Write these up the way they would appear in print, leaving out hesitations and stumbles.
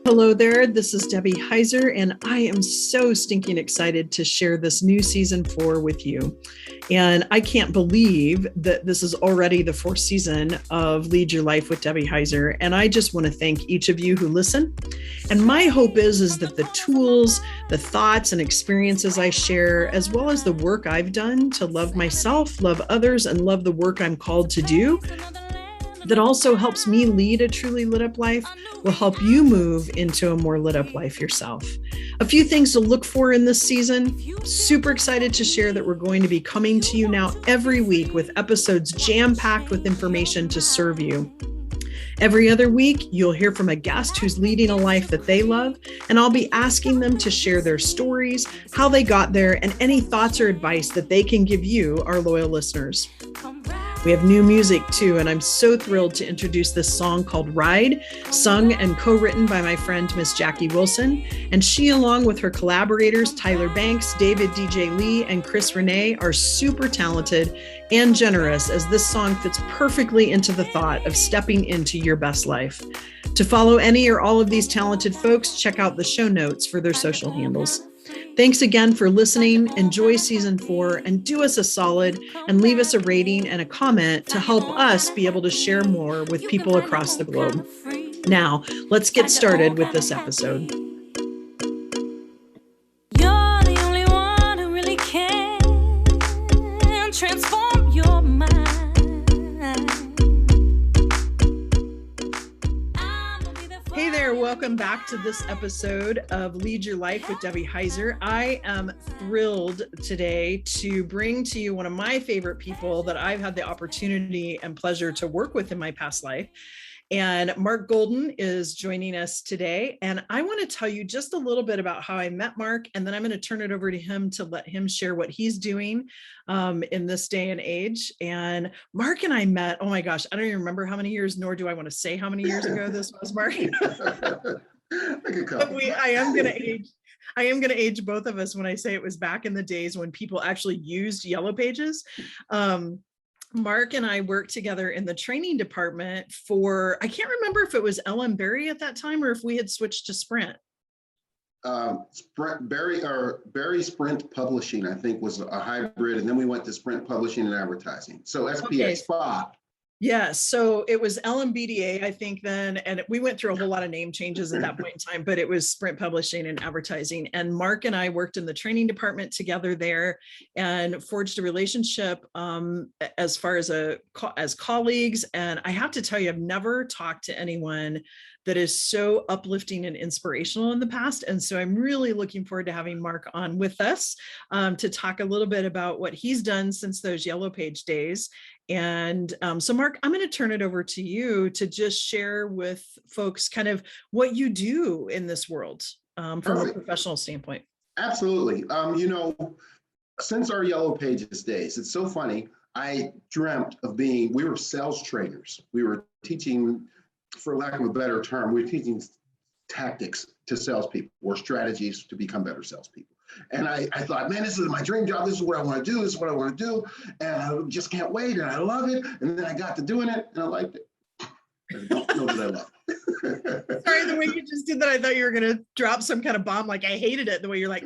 Hello there, this is Debbie Heiser, and I am so stinking excited to share this new season 4 with you. And I can't believe that this is already the 4th season of Lead Your Life with Debbie Heiser. And I just want to thank each of you who listen. And my hope is that the tools, the thoughts and experiences I share, as well as the work I've done to love myself, love others, and love the work I'm called to do, that also helps me lead a truly lit up life, will help you move into a more lit up life yourself. A few things to look for in this season. Super excited to share that we're going to be coming to you now every week with episodes jam-packed with information to serve you. Every other week, you'll hear from a guest who's leading a life that they love, and I'll be asking them to share their stories, how they got there, and any thoughts or advice that they can give you, our loyal listeners. We have new music too, and I'm so thrilled to introduce this song called Ride, sung and co-written by my friend, Miss Jackie Wilson. And she, along with her collaborators, Tyler Banks, David DJ Lee, and Chris Renee, are super talented and generous, as this song fits perfectly into the thought of stepping into your best life. To follow any or all of these talented folks, check out the show notes for their social handles. Thanks again for listening. Enjoy season 4 and do us a solid and leave us a rating and a comment to help us be able to share more with people across the globe. Now, let's get started with this episode. You're the only one who really can transform your mind. Hey there, welcome back to this episode of Lead Your Life with Debbie Heiser. I am thrilled today to bring to you one of my favorite people that I've had the opportunity and pleasure to work with in my past life. And Marc Golden is joining us today. And I want to tell you just a little bit about how I met Marc, and then I'm going to turn it over to him to let him share what he's doing in this day and age. And Marc and I met, oh my gosh, I don't even remember how many years, nor do I want to say how many years ago this was, Marc. I am going to age both of us when I say it was back in the days when people actually used Yellow Pages. Marc and I worked together in the training department for, I can't remember if it was LM Berry at that time or if we had switched to Sprint. Berry Sprint Publishing, I think, was a hybrid, and then we went to Sprint Publishing and Advertising. So SPA Spot. Yes, so it was LMBDA, I think then, and we went through a whole lot of name changes at that point in time, but it was Sprint Publishing and Advertising. And Marc and I worked in the training department together there and forged a relationship as far as colleagues. And I have to tell you, I've never talked to anyone that is so uplifting and inspirational in the past. And so I'm really looking forward to having Marc on with us to talk a little bit about what he's done since those Yellow Page days. And so Marc, I'm going to turn it over to you to just share with folks kind of what you do in this world from a professional standpoint. Absolutely. Since our Yellow Pages days, it's so funny. I dreamt of we were sales trainers. We were teaching, for lack of a better term, we were teaching tactics to salespeople or strategies to become better salespeople. And I thought, man, this is my dream job. This is what I want to do. This is what I want to do. And I just can't wait. And I love it. And then I got to doing it and I liked it. I don't know that I love it. Sorry, the way you just did that, I thought you were going to drop some kind of bomb. Like, I hated it. The way you're like,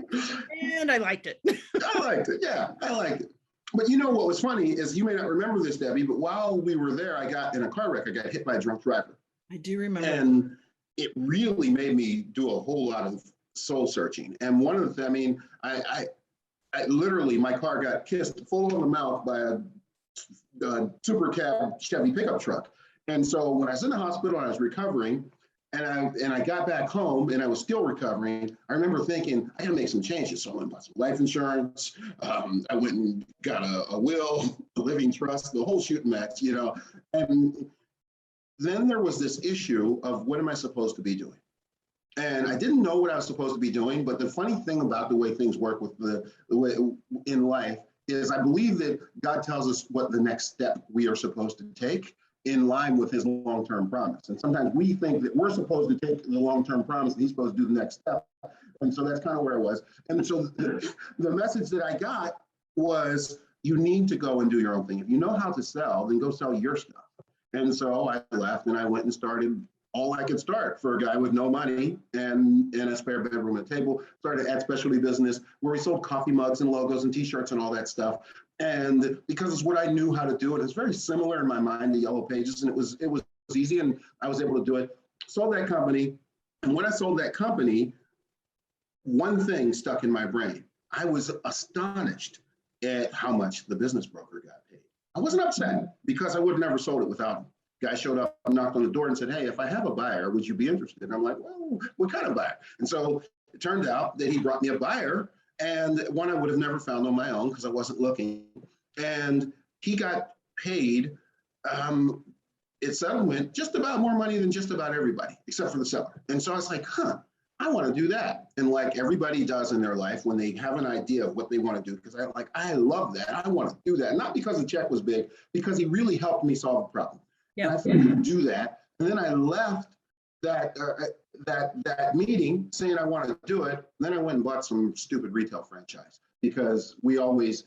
and I liked it. I liked it. Yeah, I liked it. But you know what was funny is, you may not remember this, Debbie, but while we were there, I got in a car wreck. I got hit by a drunk driver. I do remember. And it really made me do a whole lot of soul searching. And one of the, I literally, my car got kissed full in the mouth by a super cab Chevy pickup truck. And so when I was in the hospital, I was recovering, and I got back home and I was still recovering. I remember thinking, I gotta make some changes. So I went and bought some life insurance. I went and got a will, a living trust, the whole shooting match, and then there was this issue of, what am I supposed to be doing? And I didn't know what I was supposed to be doing, but the funny thing about the way things work with the way in life is, I believe that God tells us what the next step we are supposed to take in line with his long-term promise. And sometimes we think that we're supposed to take the long-term promise and he's supposed to do the next step. And so that's kind of where I was. And so the message that I got was, you need to go and do your own thing. If you know how to sell, then go sell your stuff. And so I left and I went and started all I could start for a guy with no money and a spare bedroom and table. Started ad specialty business where we sold coffee mugs and logos and t-shirts and all that stuff. And because it's what I knew how to do, it was very similar in my mind to Yellow Pages, and it was easy, and I was able to do it. Sold that company, and when I sold that company, one thing stuck in my brain. I was astonished at how much the business broker got paid. I wasn't upset because I would have never sold it without him. Guy showed up, knocked on the door and said, hey, if I have a buyer, would you be interested? And I'm like, well, what kind of buyer? And so it turned out that he brought me a buyer, and one I would have never found on my own because I wasn't looking. And he got paid at settlement just about more money than just about everybody, except for the seller. And so I was like, I want to do that. And like everybody does in their life when they have an idea of what they want to do, because I love that. I want to do that. Not because the check was big, because he really helped me solve a problem. Yeah. And I figured to do that. And then I left that meeting saying I want to do it. And then I went and bought some stupid retail franchise, because we always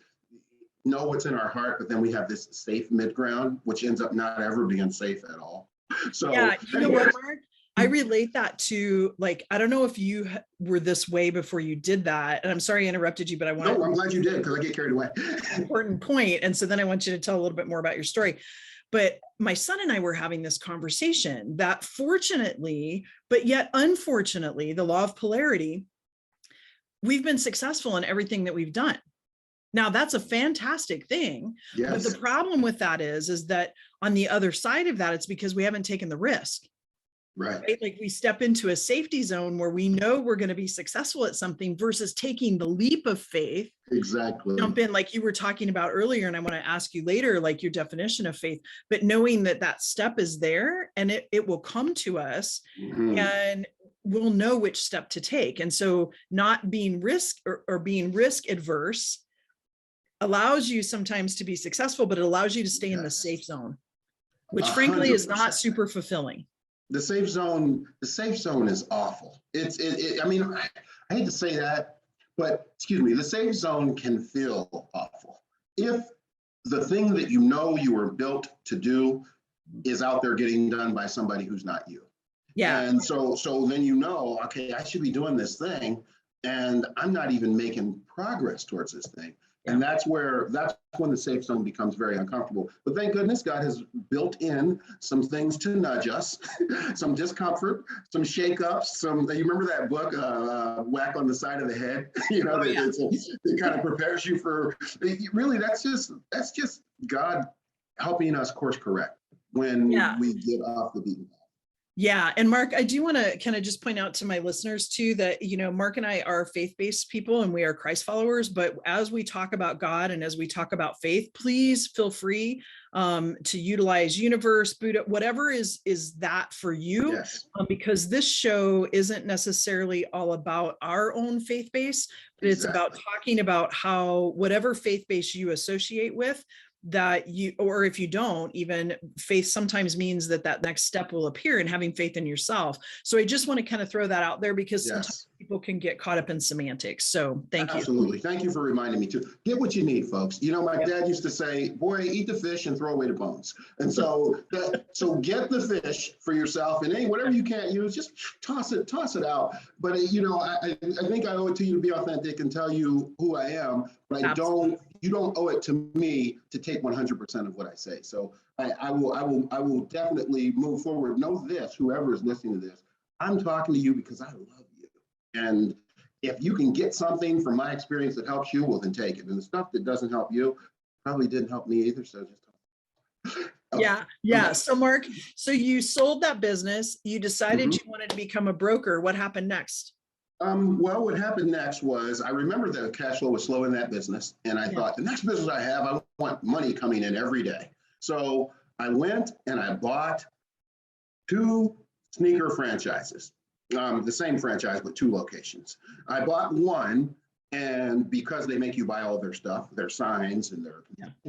know what's in our heart, but then we have this safe mid-ground, which ends up not ever being safe at all. So yeah, you know what, Mark? I relate that to, like, I don't know if you were this way before you did that. And I'm sorry I interrupted you, but I want to. No, I'm glad you did, because I get carried away. Important point. And so then I want you to tell a little bit more about your story. But my son and I were having this conversation that fortunately, but yet unfortunately, the law of polarity, we've been successful in everything that we've done. Now, that's a fantastic thing. Yes. But the problem with that is that on the other side of that, it's because we haven't taken the risk. Right. Like we step into a safety zone where we know we're going to be successful at something versus taking the leap of faith. Exactly. Jump in, like you were talking about earlier, and I want to ask you later, like your definition of faith, but knowing that that step is there and it will come to us, and we'll know which step to take. And so not being risk or being risk adverse allows you sometimes to be successful, but it allows you to stay in the safe zone, which frankly 100%. Is not super fulfilling. The safe zone is awful. I mean, I hate to say that, but excuse me, the safe zone can feel awful. If the thing that you know you were built to do is out there getting done by somebody who's not you. Yeah. And so then you know, okay, I should be doing this thing, and I'm not even making progress towards this thing. And that's when the safe zone becomes very uncomfortable. But thank goodness God has built in some things to nudge us, some discomfort, some shakeups, you remember that book, Whack on the Side of the Head? You know, it kind of prepares you for, really, that's just God helping us course correct when we get off the beaten path. Yeah. And Mark, I do want to kind of just point out to my listeners too, that, you know, Mark and I are faith-based people and we are Christ followers, but as we talk about God and as we talk about faith, please feel free to utilize universe, Buddha, whatever is that for you, yes. Because this show isn't necessarily all about our own faith base, but it's about talking about how whatever faith base you associate with, that you, or if you don't, even faith sometimes means that next step will appear, and having faith in yourself. So I just want to kind of throw that out there, because sometimes people can get caught up in semantics. So thank you. Absolutely. Thank you for reminding me to get what you need, folks. You know, my dad used to say, boy, eat the fish and throw away the bones. And so get the fish for yourself, and whatever you can't use, just toss it out. But you know, I think I owe it to you to be authentic and tell you who I am, but you don't owe it to me to take 100% of what I say. So I will definitely move forward. Know this, whoever is listening to this, I'm talking to you because I love you. And if you can get something from my experience that helps you, well, then take it. And the stuff that doesn't help you probably didn't help me either. So just okay. Yeah. So Mark, so you sold that business, you decided you wanted to become a broker. What happened next? Well, what happened next was, I remember the cash flow was slow in that business. And I thought, the next business I have, I want money coming in every day. So I went and I bought 2 sneaker franchises, the same franchise, but 2 locations. I bought one, and because they make you buy all their stuff, their signs and their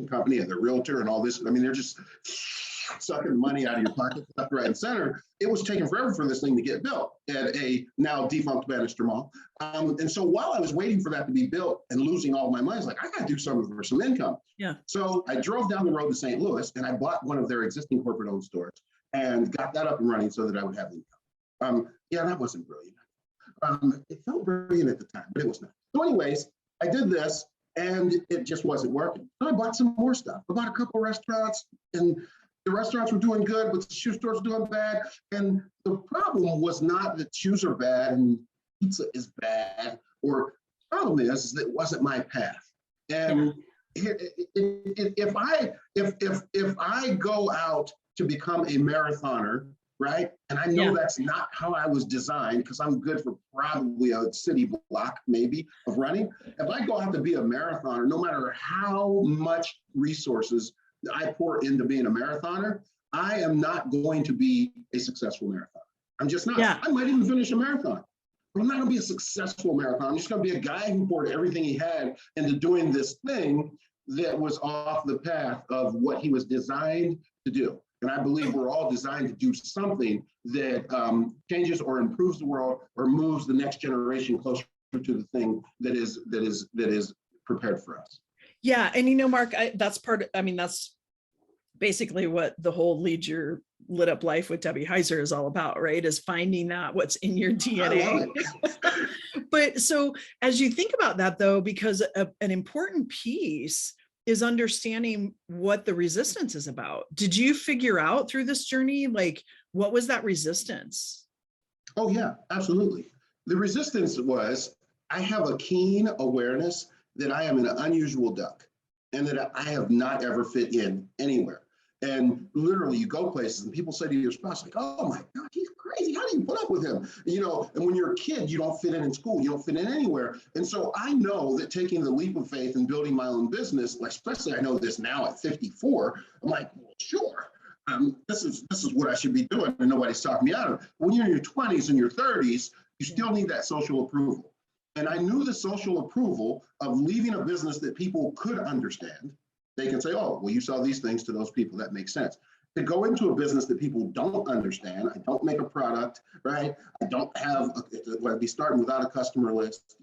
company and their realtor and all this, I mean, they're just sucking money out of your pocket left, right, and center. It was taking forever for this thing to get built at a now defunct Bannister Mall. And so while I was waiting for that to be built and losing all my money, I was like, I got to do something for some income. Yeah. So I drove down the road to St. Louis and I bought one of their existing corporate-owned stores. and got that up and running so that I would have income. Yeah, that wasn't brilliant. It felt brilliant at the time, but it was not. So anyways, I did this and it just wasn't working. So I bought some more stuff. I bought a couple of restaurants, and the restaurants were doing good, but the shoe stores were doing bad. And the problem was not that shoes are bad and pizza is bad, or the problem is that it wasn't my path. And if I go out to become a marathoner, right? And I know that's not how I was designed, because I'm good for probably a city block, maybe, of running. If I go out to be a marathoner, no matter how much resources I pour into being a marathoner, I am not going to be a successful marathoner. I'm just not. I might even finish a marathon, but I'm not going to be a successful marathon. I'm just going to be a guy who poured everything he had into doing this thing that was off the path of what he was designed to do. And I believe we're all designed to do something that changes or improves the world or moves the next generation closer to the thing that is prepared for us. Yeah, and Marc, that's that's basically what the whole Lead Your Lit Up Life with Debbie Heiser is all about, right? Is finding that what's in your DNA. But so as you think about that, though, because an important piece is understanding what the resistance is about. Did you figure out through this journey, like, what was that resistance? Oh, yeah, absolutely. The resistance was, I have a keen awareness that I am an unusual duck and that I have not ever fit in anywhere. And literally you go places and people say to your spouse, like, oh my God, he's crazy. How do you put up with him? And when you're a kid, you don't fit in school, you don't fit in anywhere. And so I know that taking the leap of faith and building my own business, especially I know this now at 54, I'm like, well, sure. This is what I should be doing, and nobody's talking me out of it. When you're in your 20s and your 30s, you still need that social approval. And I knew the social approval of leaving a business that people could understand. They can say, oh, well, you sell these things to those people. That makes sense. To go into a business that people don't understand, I don't make a product, right? I don't have, I'd be starting without a customer list.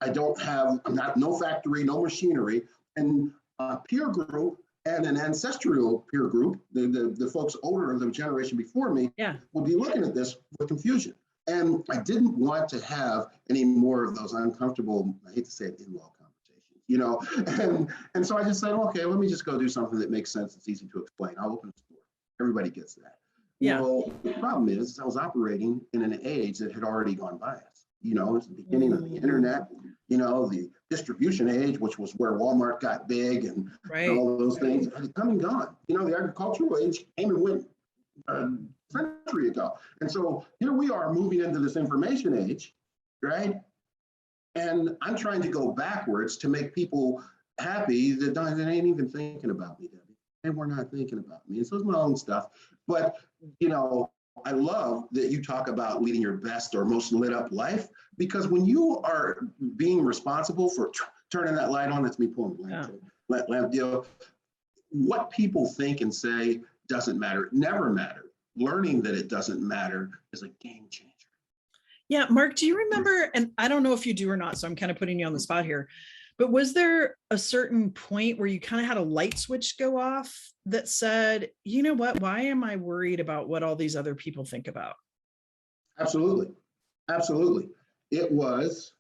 I don't have, no factory, no machinery, and a peer group and an ancestral peer group, the folks older, the generation before me, would be looking at this with confusion. And I didn't want to have any more of those uncomfortable, I hate to say it, in-law conversations, and so I just said, okay, let me just go do something that makes sense. It's easy to explain. I'll open a store. Everybody gets that. Well, the problem is I was operating in an age that had already gone by us. It's the beginning of the internet, the distribution age, which was where Walmart got big and all those things had come and gone. The agricultural age came and went a century ago. And so here we are moving into this information age, right? And I'm trying to go backwards to make people happy that ain't even thinking about me, Debbie. And we're not thinking about me. And so it's my own stuff. But, I love that you talk about leading your best or most lit up life, because when you are being responsible for turning that light on, that's me pulling the lamp deal, what people think and say doesn't matter. It never mattered. Learning that it doesn't matter is a game changer. Yeah, Marc, do you remember, and I don't know if you do or not, so I'm kind of putting you on the spot here, but was there a certain point where you kind of had a light switch go off that said, you know what, why am I worried about what all these other people think about? Absolutely. Absolutely. It was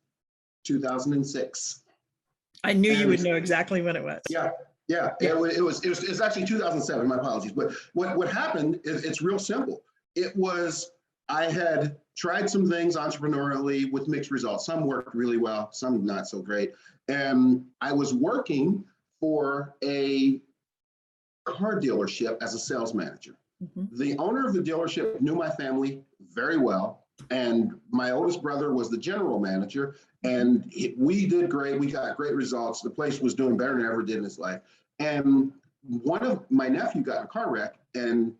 2006. I knew you would know exactly when it was. Yeah. It was actually 2007, my apologies. But what happened is, it's real simple. It was, I had tried some things entrepreneurially with mixed results. Some worked really well, some not so great. And I was working for a car dealership as a sales manager. The owner of the dealership knew my family very well. And my oldest brother was the general manager. And we did great. We got great results. The place was doing better than ever did in his life. And my nephew got in a car wreck and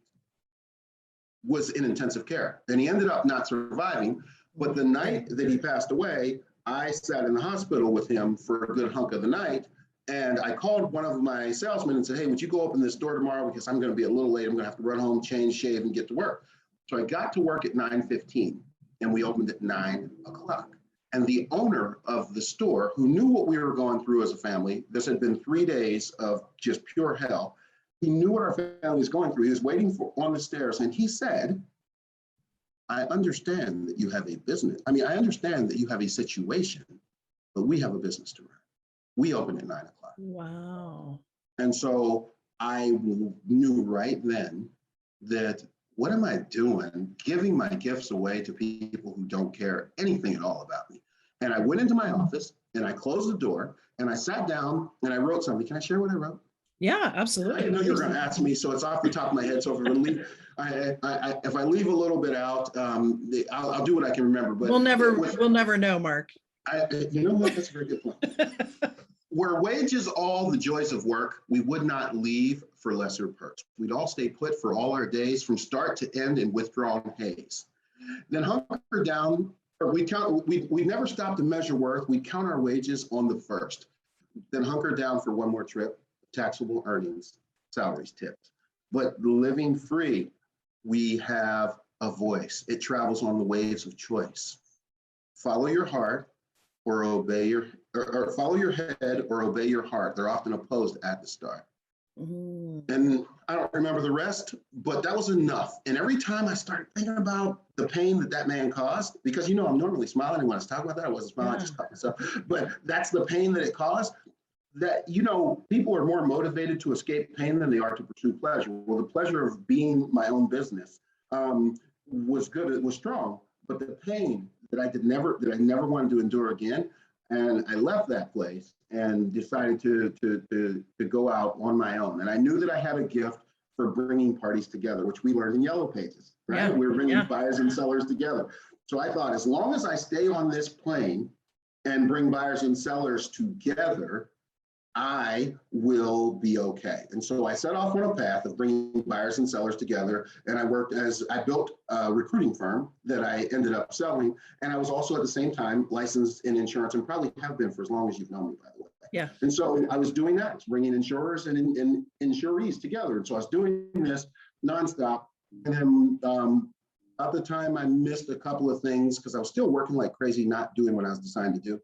was in intensive care. And he ended up not surviving. But the night that he passed away, I sat in the hospital with him for a good hunk of the night. And I called one of my salesmen and said, hey, would you go open this door tomorrow? Because I'm going to be a little late. I'm going to have to run home, change, shave, and get to work. So I got to work at 9:15 and we opened at 9 o'clock. And the owner of the store, who knew what we were going through as a family, this had been 3 days of just pure hell, he knew what our family was going through. He was waiting for on the stairs, and he said, I understand that you have a business. I mean, I understand that you have a situation, but we have a business to run. We open at 9 o'clock. Wow. And so I knew right then that what am I doing giving my gifts away to people who don't care anything at all about me? And I went into my office and I closed the door and I sat down and I wrote something. Can I share what I wrote? Yeah, I absolutely. didn't know you were going to ask me, so it's off the top of my head. So if I leave a little bit out, I'll do what I can remember. But we'll never know, Mark. You know what? That's a very good point. Were wages all the joys of work, we would not leave for lesser perks. We'd all stay put for all our days from start to end in withdrawn haze. Then hunker down, or we'd never stop to measure worth. We'd count our wages on the first. Then hunker down for one more trip, taxable earnings, salaries tipped. But living free, we have a voice. It travels on the waves of choice. Follow your heart or obey or follow your head or obey your heart. They're often opposed at the start. Mm-hmm. And I don't remember the rest, but that was enough. And every time I started thinking about the pain that man caused, because I'm normally smiling, and when I was talking about that, I wasn't smiling, I just caught myself. But that's the pain that it caused. That people are more motivated to escape pain than they are to pursue pleasure. Well, the pleasure of being my own business was good. It was strong, but the pain that I never wanted to endure again. And I left that place and decided to go out on my own. And I knew that I had a gift for bringing parties together, which we learned in Yellow Pages, right? Yeah. We were bringing buyers and sellers together. So I thought, as long as I stay on this plane and bring buyers and sellers together, I will be okay. And so I set off on a path of bringing buyers and sellers together. And I built a recruiting firm that I ended up selling. And I was also at the same time licensed in insurance, and probably have been for as long as you've known me, by the way. Yeah. And so I was doing that, bringing insurers and insurees together. And so I was doing this nonstop. And then at the time I missed a couple of things because I was still working like crazy, not doing what I was designed to do.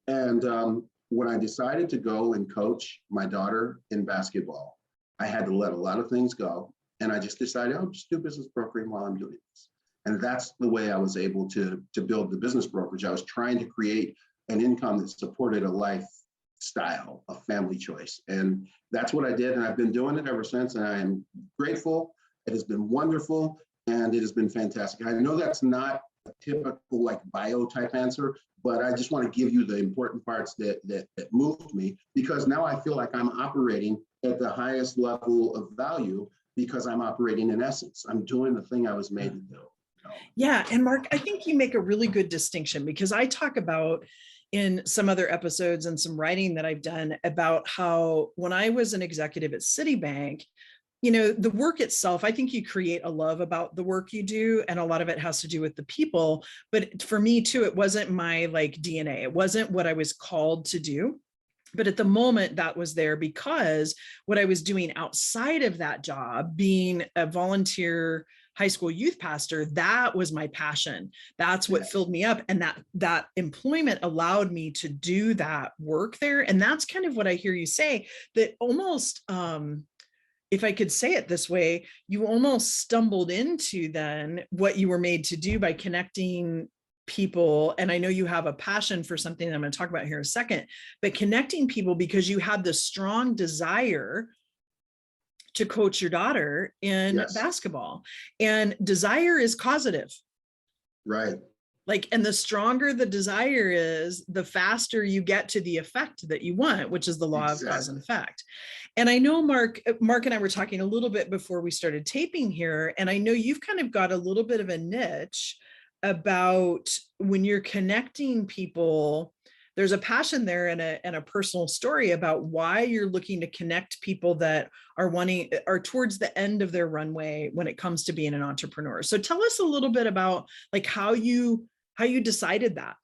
And when I decided to go and coach my daughter in basketball, I had to let a lot of things go. And I just decided, I'll just do business brokering while I'm doing this. And that's the way I was able to build the business brokerage. I was trying to create an income that supported a lifestyle, a family choice. And that's what I did. And I've been doing it ever since. And I am grateful. It has been wonderful. And it has been fantastic. I know that's not a typical bio type answer, but I just want to give you the important parts that moved me, because now I feel like I'm operating at the highest level of value because I'm operating in essence. I'm doing the thing I was made to do. Yeah. And Mark, I think you make a really good distinction, because I talk about in some other episodes and some writing that I've done about how when I was an executive at Citibank, the work itself, I think you create a love about the work you do, and a lot of it has to do with the people. But for me too, it wasn't my DNA. It wasn't what I was called to do. But at the moment that was there because what I was doing outside of that job, being a volunteer high school youth pastor, that was my passion. That's what filled me up. And that employment allowed me to do that work there. And that's kind of what I hear you say, that almost, if I could say it this way, you almost stumbled into then what you were made to do by connecting people. And I know you have a passion for something that I'm going to talk about here in a second, but connecting people because you had the strong desire to coach your daughter in basketball. And desire is causative. Right. And the stronger the desire is, the faster you get to the effect that you want, which is the law of cause and effect. And I know Mark and I were talking a little bit before we started taping here, and I know you've kind of got a little bit of a niche about when you're connecting people, there's a passion there and a personal story about why you're looking to connect people that are towards the end of their runway when it comes to being an entrepreneur. So tell us a little bit about how you decided that,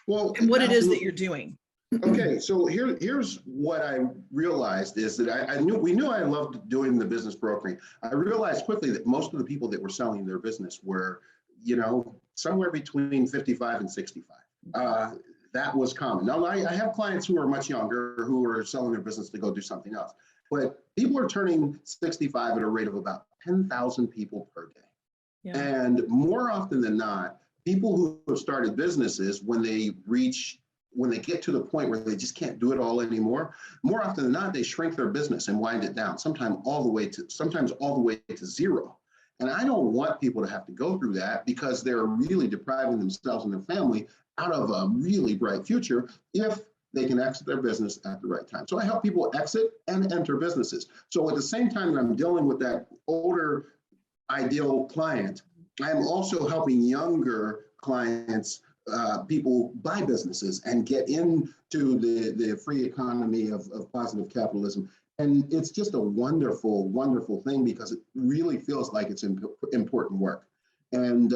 and what it is that you're doing. Okay, so here's what I realized is that we knew I loved doing the business brokering. I realized quickly that most of the people that were selling their business were, somewhere between 55 and 65. That was common. Now, I have clients who are much younger who are selling their business to go do something else. but people are turning 65 at a rate of about 10,000 people per day. Yeah. And more often than not, people who have started businesses, when they get to the point where they just can't do it all anymore, more often than not, they shrink their business and wind it down, sometimes all the way to zero. And I don't want people to have to go through that, because they're really depriving themselves and their family out of a really bright future if they can exit their business at the right time. So I help people exit and enter businesses. So at the same time that I'm dealing with that older ideal client, I am also helping younger clients, people buy businesses and get into the free economy of positive capitalism. And it's just a wonderful, wonderful thing, because it really feels like it's important work. And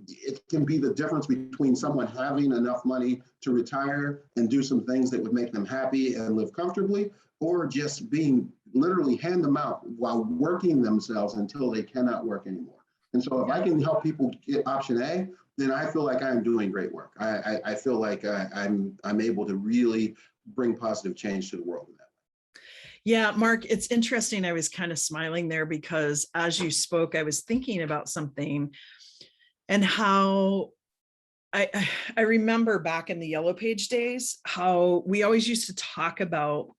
it can be the difference between someone having enough money to retire and do some things that would make them happy and live comfortably, or just being literally hand them out while working themselves until they cannot work anymore. And so if I can help people get option A, then I feel like I'm doing great work. I feel like I'm able to really bring positive change to the world in that way. Yeah, Mark, it's interesting. I was kind of smiling there, because as you spoke, I was thinking about something, and how I remember back in the Yellow Page days, how we always used to talk about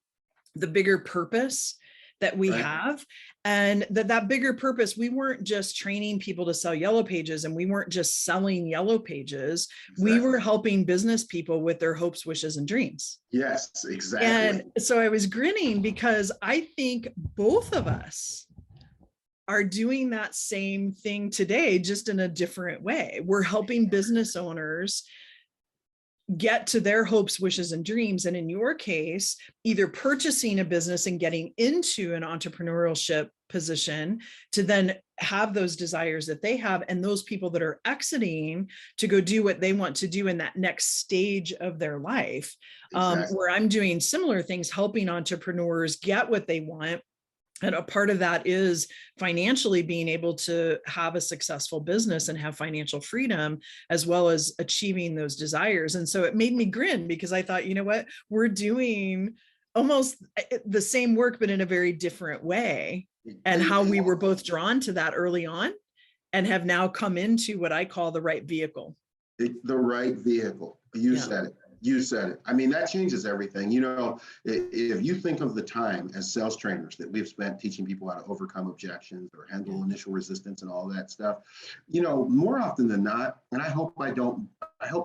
the bigger purpose that we have, and that bigger purpose, we weren't just training people to sell Yellow Pages, and we weren't just selling Yellow Pages. Exactly. We were helping business people with their hopes, wishes, and dreams. Yes, exactly. And so I was grinning, because I think both of us are doing that same thing today, just in a different way. We're helping business owners get to their hopes, wishes, and dreams. And in your case, either purchasing a business and getting into an entrepreneurship position to then have those desires that they have, and those people that are exiting to go do what they want to do in that next stage of their life. Exactly. Where I'm doing similar things, helping entrepreneurs get what they want. And a part of that is financially being able to have a successful business and have financial freedom, as well as achieving those desires. And so it made me grin, because I thought, you know what, we're doing almost the same work, but in a very different way. And how we were both drawn to that early on, and have now come into what I call the right vehicle. The right vehicle. You said it. You said it. I mean, that changes everything. You know, if you think of the time as sales trainers that we've spent teaching people how to overcome objections or handle initial resistance and all that stuff, you know, more often than not, and I hope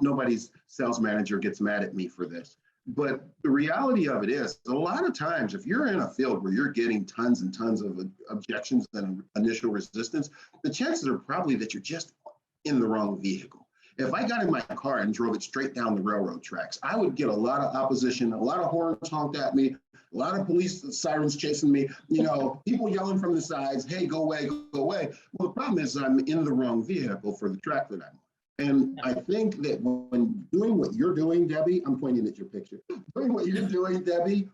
nobody's sales manager gets mad at me for this, but the reality of it is, a lot of times, if you're in a field where you're getting tons and tons of objections and initial resistance, the chances are probably that you're just in the wrong vehicle. If I got in my car and drove it straight down the railroad tracks, I would get a lot of opposition, a lot of horns honked at me, a lot of police sirens chasing me, you know, people yelling from the sides, hey, go away, go away. Well, the problem is I'm in the wrong vehicle for the track that I'm on. And I think that when doing what you're doing, Debbie, I'm pointing at your picture, doing what you're doing, Debbie,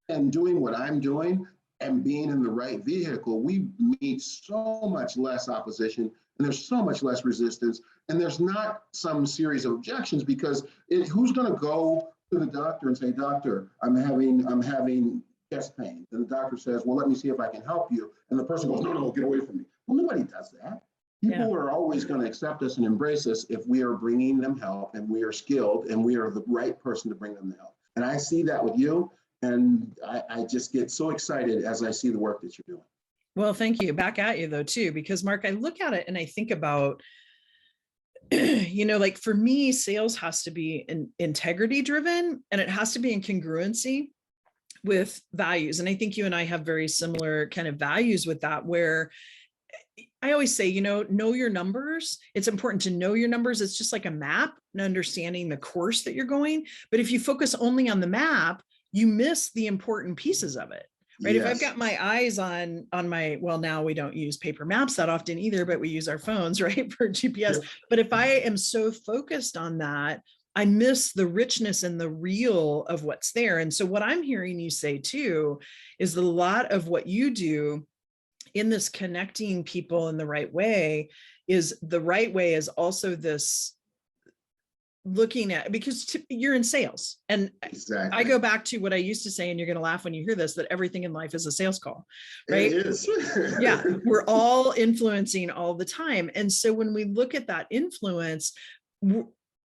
and doing what I'm doing, and being in the right vehicle, we meet so much less opposition, and there's so much less resistance, and there's not some series of objections, because who's going to go to the doctor and say, doctor, I'm having chest pain, and the doctor says, well, let me see if I can help you, and the person goes, no, get away from me. Well, nobody does that. People are always going to accept us and embrace us if we are bringing them help, and we are skilled, and we are the right person to bring them the help. And I see that with you, and I just get so excited as I see the work that you're doing. Well, thank you. Back at you though, too, because Mark, I look at it and I think about, you know, like for me, sales has to be integrity driven, and it has to be in congruency with values. And I think you and I have very similar kind of values with that, where I always say, you know your numbers. It's important to know your numbers. It's just like a map and understanding the course that you're going. But if you focus only on the map, you miss the important pieces of it. Right. Yes. If I've got my eyes on my, well, now we don't use paper maps that often either, but we use our phones, right, for GPS. Sure. But if I am so focused on that, I miss the richness and the real of what's there. And so what I'm hearing you say too, is a lot of what you do in this connecting people in the right way is also this looking at, because you're in sales, and Exactly. I go back to what I used to say, and you're going to laugh when you hear this, that everything in life is a sales call, right? It is. Yeah, we're all influencing all the time. And so when we look at that influence,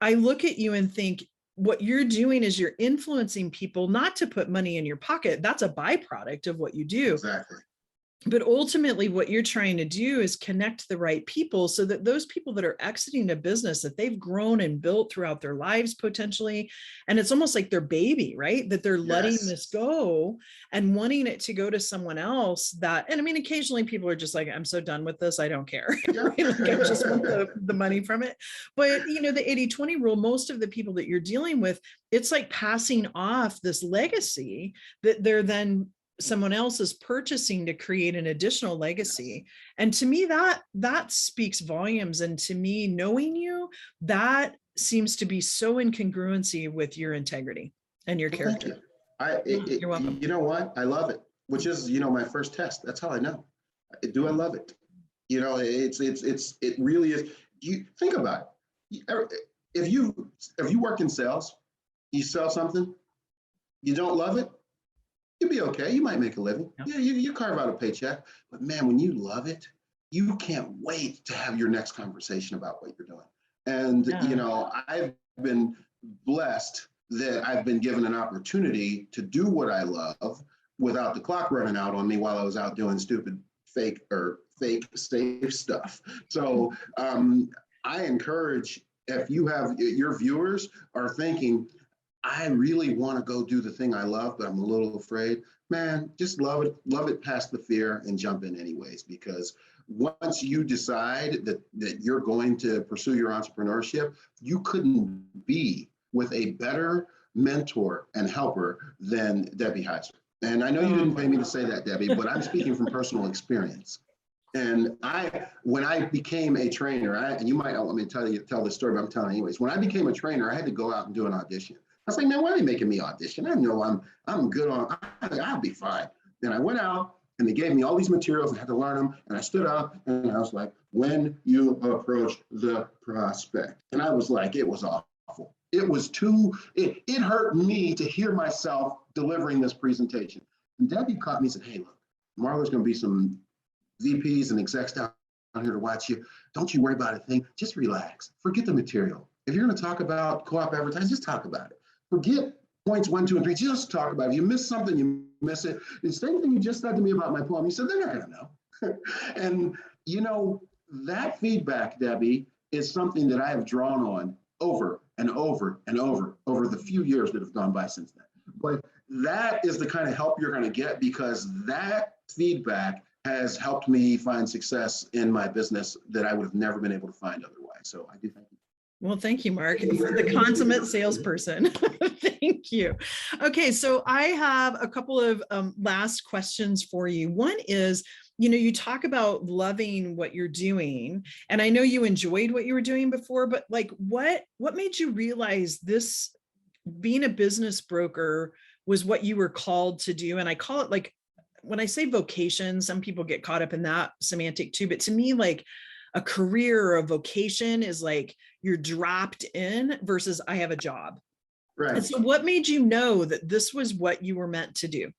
I look at you and think, what you're doing is you're influencing people not to put money in your pocket. That's a byproduct of what you do. Exactly. But ultimately, what you're trying to do is connect the right people so that those people that are exiting a business that they've grown and built throughout their lives potentially, and it's almost like their baby, right? That they're letting this go and wanting it to go to someone else that, and I mean, occasionally people are just like, I'm so done with this, I don't care. Yeah. Right? Like, I just want the money from it. But, you know, the 80-20 rule, most of the people that you're dealing with, it's like passing off this legacy that they're then someone else is purchasing to create an additional legacy. And to me, that speaks volumes. And to me, knowing you, that seems to be so in congruency with your integrity and your character. Thank you. You're welcome. You know what? I love it, which is, you know, my first test. That's how I know. Do I love it? You know, it really is. You think about it. If you work in sales, you sell something, you don't love it, you'll be okay. You might make a living. Yep. Yeah, you carve out a paycheck. But man, when you love it, you can't wait to have your next conversation about what you're doing. And, you know, I've been blessed that I've been given an opportunity to do what I love without the clock running out on me while I was out doing stupid fake safe stuff. So I encourage, if you have your viewers are thinking, I really want to go do the thing I love, but I'm a little afraid, man, just love it past the fear and jump in anyways. Because once you decide that you're going to pursue your entrepreneurship, you couldn't be with a better mentor and helper than Debbie Heiser. And I know you didn't pay me to say that, Debbie, but I'm speaking from personal experience. And when I became a trainer, and you might not want me to tell this story, but I'm telling it anyways. When I became a trainer, I had to go out and do an audition. I was like, man, why are they making me audition? I know I'm good on, I'll be fine. Then I went out and they gave me all these materials and I had to learn them. And I stood up and I was like, when you approach the prospect. And I was like, it was awful. It was it hurt me to hear myself delivering this presentation. And Debbie caught me and said, hey, look, tomorrow there's going to be some VPs and execs down here to watch you. Don't you worry about a thing. Just relax. Forget the material. If you're going to talk about co-op advertising, just talk about it. Forget points 1, 2, and 3. Just talk about it. If you miss something, you miss it. The same thing you just said to me about my poem. You said, they're not going to know. And, you know, that feedback, Debbie, is something that I have drawn on over and over and over the few years that have gone by since then. But that is the kind of help you're going to get, because that feedback has helped me find success in my business that I would have never been able to find otherwise. So I do thank you. Well, thank you, Mark, the consummate salesperson. Thank you. Okay, so I have a couple of last questions for you. One is, you know, you talk about loving what you're doing, and I know you enjoyed what you were doing before, but like, what made you realize this, being a business broker, was what you were called to do? And I call it, like, when I say vocation, some people get caught up in that semantic too, but to me, like, a career or a vocation is like you're dropped in versus I have a job. Right. And so what made you know that this was what you were meant to do?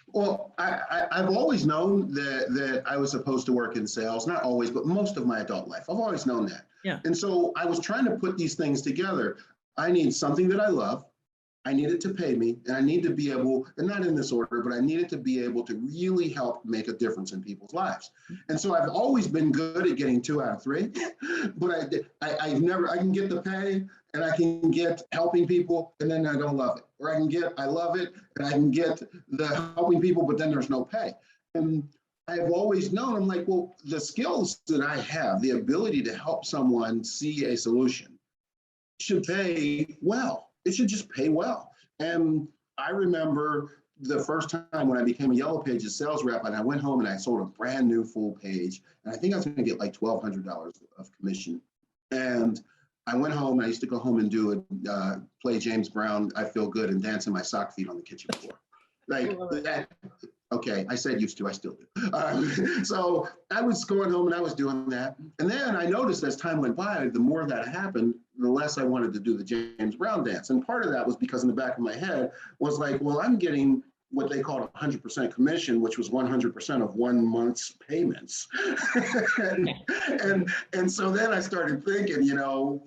Well, I've always known that I was supposed to work in sales, not always, but most of my adult life. I've always known that. Yeah. And so I was trying to put these things together. I need something that I love. I need it to pay me, and I need to be able, and not in this order, but I needed to be able to really help make a difference in people's lives. And so I've always been good at getting 2 out of 3, but I can get the pay, and I can get helping people, and then I don't love it. Or I love it, and I can get the helping people, but then there's no pay. And I've always known, I'm like, well, the skills that I have, the ability to help someone see a solution, should pay well. It should just pay well. And I remember the first time when I became a Yellow Pages sales rep, and I went home and I sold a brand new full page. And I think I was going to get like $1,200 of commission. And I went home, I used to go home and do play James Brown, I Feel Good, and dance in my sock feet on the kitchen floor. Like that, Okay, I said used to, I still do. So I was going home and I was doing that. And then I noticed as time went by, the more that happened, the less I wanted to do the James Brown dance. And part of that was because in the back of my head was like, well, I'm getting what they called 100% commission, which was 100% of 1 month's payments. and so then I started thinking,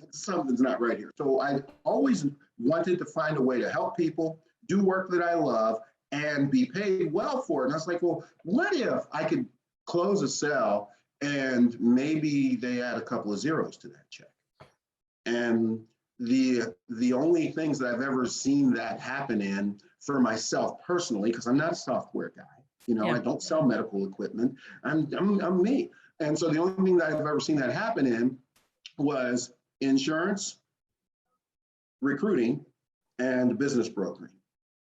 something's not right here. So I always wanted to find a way to help people, do work that I love, and be paid well for it. And I was like, well, what if I could close a sale and maybe they add a couple of zeros to that check? And the only things that I've ever seen that happen in for myself personally, because I'm not a software guy, I don't sell medical equipment. I'm me. And so the only thing that I've ever seen that happen in was insurance, recruiting, and business brokering.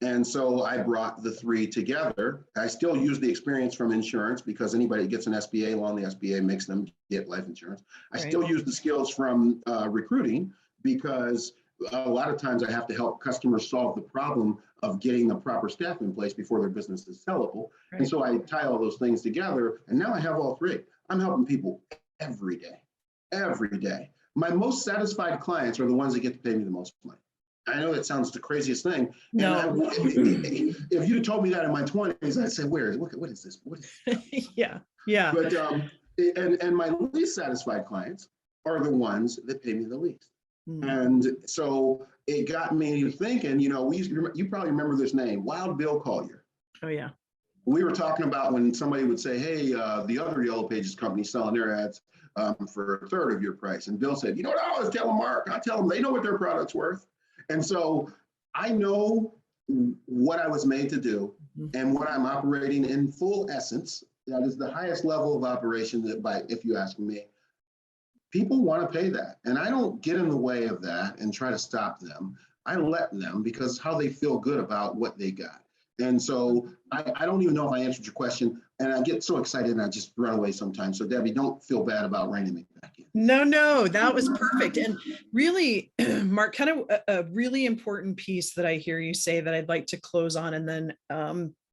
And so I brought the three together. I still use the experience from insurance because anybody that gets an SBA loan, the SBA makes them get life insurance. I still use the skills from recruiting because a lot of times I have to help customers solve the problem of getting the proper staff in place before their business is sellable. Right. And so I tie all those things together, and now I have all three. I'm helping people every day, every day. My most satisfied clients are the ones that get to pay me the most money. I know that sounds the craziest thing. No. If you told me that in my 20s, I'd say, what is this? What is this? Yeah. But, and my least satisfied clients are the ones that pay me the least. And so it got me thinking, you probably remember this name, Wild Bill Collier. Oh, yeah. We were talking about when somebody would say, hey, the other Yellow Pages company selling their ads for a third of your price. And Bill said, you know what I always tell them, Mark? I tell them they know what their product's worth. And so I know what I was made to do and what I'm operating in full essence. That is the highest level of operation if you ask me. People want to pay that. And I don't get in the way of that and try to stop them. I let them because how they feel good about what they got. And so I don't even know if I answered your question. And I get so excited and I just run away sometimes. So Debbie, don't feel bad about reining me back in. No, that was perfect. And really, Mark, kind of a really important piece that I hear you say that I'd like to close on, and then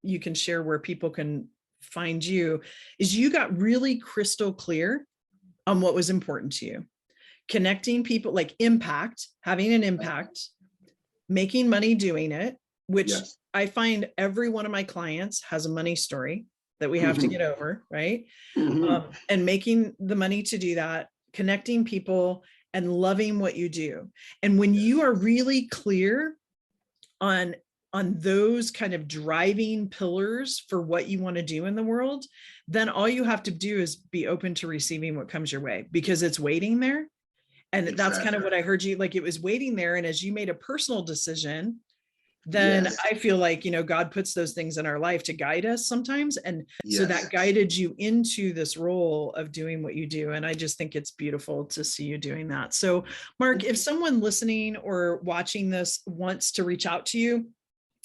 you can share where people can find you, is you got really crystal clear on what was important to you. Connecting people, like impact, having an impact, making money doing it, which yes. I find every one of my clients has a money story that we have to get over, right? And making the money to do that, connecting people, and loving what you do. And when you are really clear on those kind of driving pillars for what you want to do in the world, then all you have to do is be open to receiving what comes your way, because it's waiting there. And that's kind of what I heard you, like it was waiting there. And as you made a personal decision, then yes. I feel like, God puts those things in our life to guide us sometimes. And yes. so that guided you into this role of doing what you do. And I just think it's beautiful to see you doing that. So Mark, if someone listening or watching this wants to reach out to you,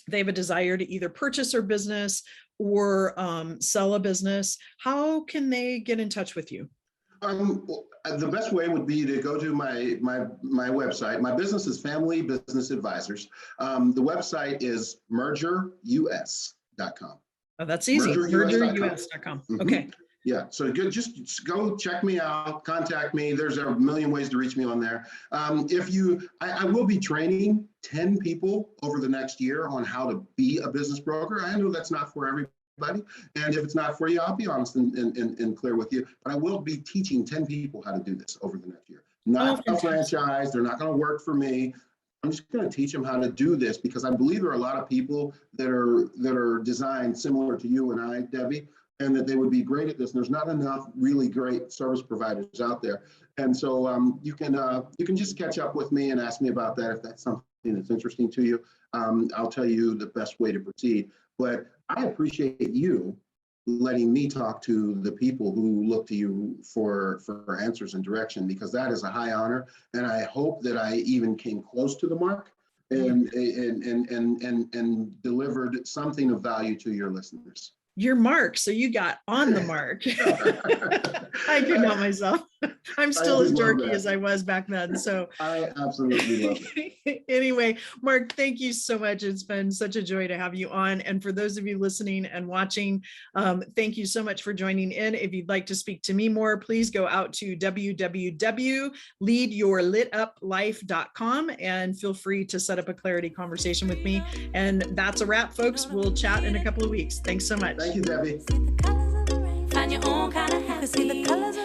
they have a desire to either purchase their business or sell a business, how can they get in touch with you? The best way would be to go to my website. My business is Family Business Advisors. The website is mergerus.com. Oh, that's easy. Mergerus.com. Okay. Yeah, so good. Just go check me out, contact me. There's a million ways to reach me on there. I will be training 10 people over the next year on how to be a business broker. I know that's not for everybody. And if it's not for you, I'll be honest and clear with you. But I will be teaching 10 people how to do this over the next year. Not a franchise. They're not going to work for me. I'm just going to teach them how to do this because I believe there are a lot of people that are designed similar to you and I, Debbie, and that they would be great at this. And there's not enough really great service providers out there. And so you can just catch up with me and ask me about that if that's something that's interesting to you. I'll tell you the best way to proceed. But I appreciate you letting me talk to the people who look to you for answers and direction, because that is a high honor. And I hope that I even came close to the mark and delivered something of value to your listeners. You're Mark, so you got on the mark. I do know myself. I'm still as just love dorky that. as I was back then. So I absolutely love it. anyway, Marc, thank you so much. It's been such a joy to have you on. And for those of you listening and watching, thank you so much for joining in. If you'd like to speak to me more, please go out to www.leadyourlituplife.com and feel free to set up a clarity conversation with me. And that's a wrap, folks. We'll chat in a couple of weeks. Thanks so much. Thank you, Debbie. Find your own kind of happy.